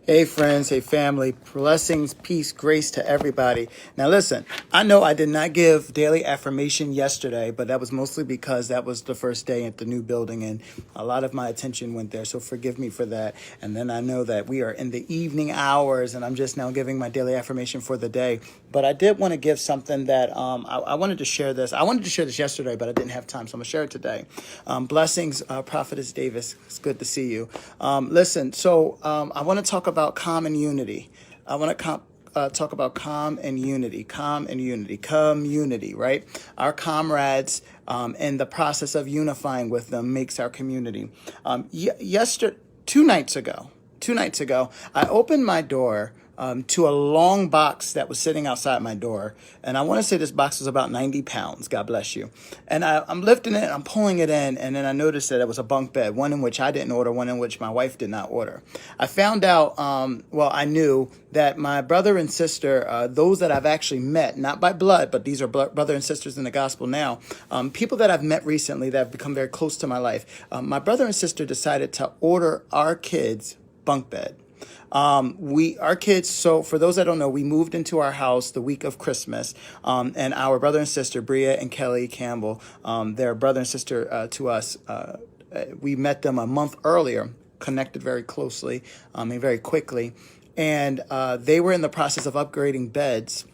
Hey friends, hey family, blessings, peace, grace to everybody. Now listen, I know I did not give daily affirmation yesterday, but that was mostly because that was the first day at the new building and a lot of my attention went there, so forgive me for that. And then I know that we are in the evening hours and I'm just now giving my daily affirmation for the day. But I did want to give something that I wanted to share this. I wanted to share this yesterday, but I didn't have time, so I'm going to share it today. Blessings, Prophetess Davis. It's good to see you. Listen, so I want to talk about calm and unity. I want to talk about calm and unity, community, right? Our comrades and the process of unifying with them makes our community. Two nights ago, I opened my door to a long box that was sitting outside my door. And I want to say this box was about 90 pounds. God bless you. And I'm lifting it, I'm pulling it in, and then I noticed that it was a bunk bed, one in which I didn't order, one in which my wife did not order. I found out, I knew that my brother and sister, those that I've actually met, not by blood, but these are brother and sisters in the gospel now, people that I've met recently that have become very close to my life, my brother and sister decided to order our kids bunk bed. Our kids, so for those that don't know, we moved into our house the week of Christmas, and our brother and sister, Bria and Kelly Campbell, their brother and sister to us, we met them a month earlier, connected very closely, and very quickly, and they were in the process of upgrading beds.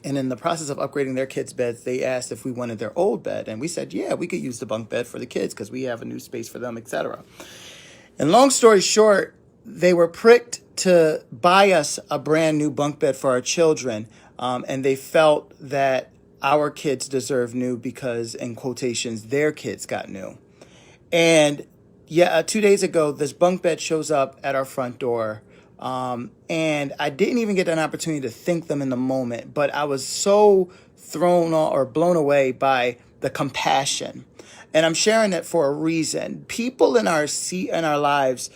And in the process of upgrading their kids' beds, they asked if we wanted their old bed, and we said, yeah, we could use the bunk bed for the kids because we have a new space for them, etc. And long story short, they were pricked to buy us a brand new bunk bed for our children, and they felt that our kids deserve new because, in quotations, their kids got new. And 2 days ago, this bunk bed shows up at our front door, and I didn't even get an opportunity to thank them in the moment, but I was so thrown or blown away by the compassion. And I'm sharing it for a reason. People in our lives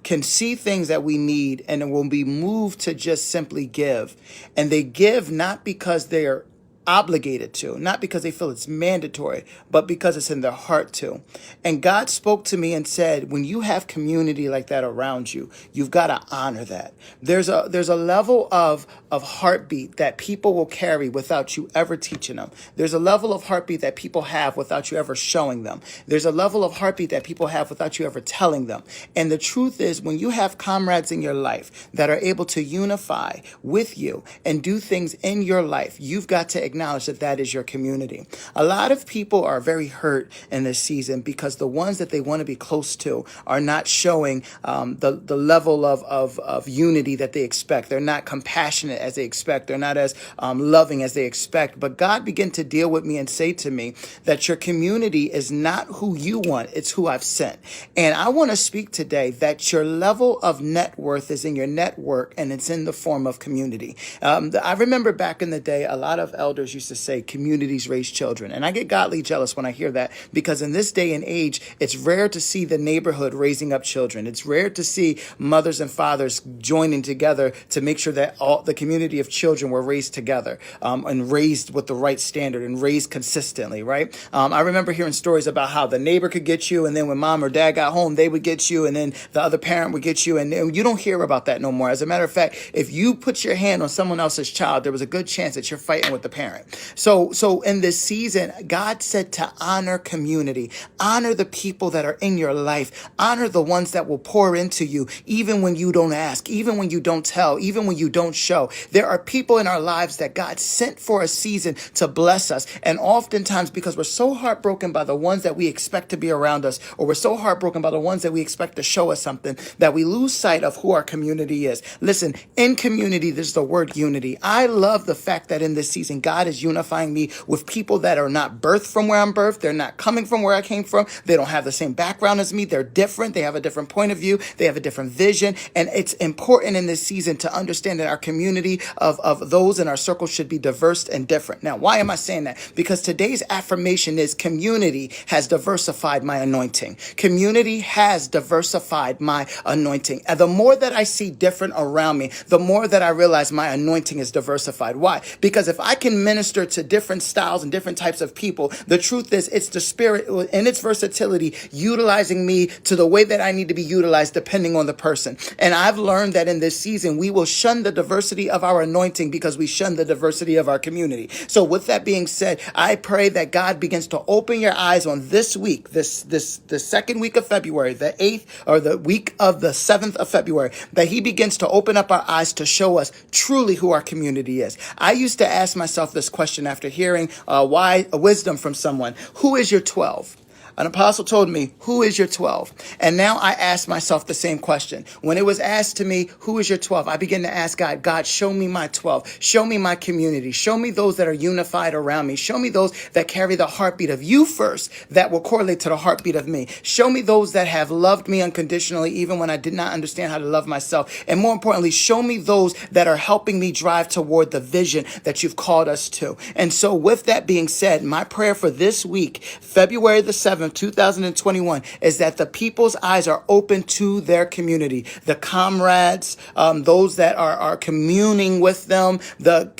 can see things that we need and will be moved to just simply give. And they give not because they are obligated to, not because they feel it's mandatory, but because it's in their heart to. And God spoke to me and said, when you have community like that around you, you've got to honor that. There's a level of heartbeat that people will carry without you ever teaching them. There's a level of heartbeat that people have without you ever showing them. There's a level of heartbeat that people have without you ever telling them. And the truth is, when you have comrades in your life that are able to unify with you and do things in your life, you've got to acknowledge that is your community. A lot of people are very hurt in this season because the ones that they want to be close to are not showing the level of unity that they expect. They're not compassionate as they expect. They're not as loving as they expect. But God began to deal with me and say to me that your community is not who you want. It's who I've sent. And I want to speak today that your level of net worth is in your network, and it's in the form of community. I remember back in the day, a lot of elders used to say communities raise children. And I get godly jealous when I hear that, because in this day and age, it's rare to see the neighborhood raising up children. It's rare to see mothers and fathers joining together to make sure that all the community of children were raised together, and raised with the right standard and raised consistently, right? I remember hearing stories about how the neighbor could get you, and then when mom or dad got home, they would get you, and then the other parent would get you, and you don't hear about that no more. As a matter of fact, if you put your hand on someone else's child, there was a good chance that you're fighting with the parent. So in this season, God said to honor community, honor the people that are in your life, honor the ones that will pour into you, even when you don't ask, even when you don't tell, even when you don't show. There are people in our lives that God sent for a season to bless us. And oftentimes, because we're so heartbroken by the ones that we expect to be around us, or we're so heartbroken by the ones that we expect to show us something, that we lose sight of who our community is. Listen, in community, there's the word unity. I love the fact that in this season, God is unifying me with people that are not birthed from where I'm birthed. They're not coming from where I came from. They don't have the same background as me. They're different. They have a different point of view. They have a different vision. And it's important in this season to understand that our community of those in our circle should be diverse and different. Now, why am I saying that? Because today's affirmation is community has diversified my anointing. Community has diversified my anointing. And the more that I see different around me, the more that I realize my anointing is diversified. Why? Because if I can minister to different styles and different types of people. The truth is, it's the Spirit in its versatility utilizing me to the way that I need to be utilized depending on the person. And I've learned that in this season, we will shun the diversity of our anointing because we shun the diversity of our community. So with that being said, I pray that God begins to open your eyes on this week, the second week of February, the 8th or the week of the 7th of February, that he begins to open up our eyes to show us truly who our community is. I used to ask myself this question after hearing wisdom from someone. Who is your 12? An apostle told me, who is your 12? And now I ask myself the same question. When it was asked to me, who is your 12? I begin to ask God, God, show me my 12. Show me my community. Show me those that are unified around me. Show me those that carry the heartbeat of you first that will correlate to the heartbeat of me. Show me those that have loved me unconditionally, even when I did not understand how to love myself. And more importantly, show me those that are helping me drive toward the vision that you've called us to. And so with that being said, my prayer for this week, February the 7th, 2021, is that the people's eyes are open to their community, the comrades, those that are communing with them, the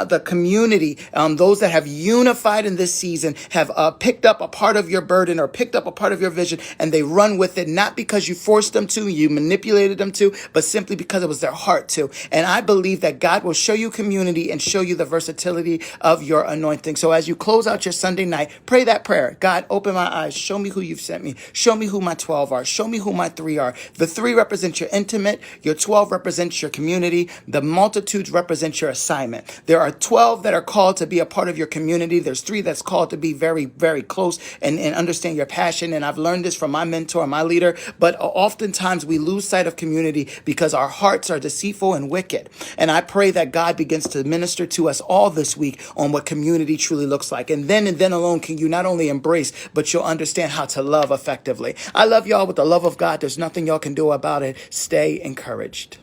the community, those that have unified in this season, have picked up a part of your burden or picked up a part of your vision, and they run with it, not because you forced them to, you manipulated them to, but simply because it was their heart to. And I believe that God will show you community and show you the versatility of your anointing. So as you close out your Sunday night, pray that prayer. God, open my eyes. Show me who you've sent me. Show me who my 12 are. Show me who my 3 are. The 3 represents your intimate. Your 12 represents your community. The multitudes represent your assignment. There are 12 that are called to be a part of your community. There's 3 that's called to be very, very close and understand your passion. And I've learned this from my mentor, my leader. But oftentimes we lose sight of community because our hearts are deceitful and wicked. And I pray that God begins to minister to us all this week on what community truly looks like. And then alone can you not only embrace, but you'll understand how to love effectively. I love y'all with the love of God. There's nothing y'all can do about it. Stay encouraged.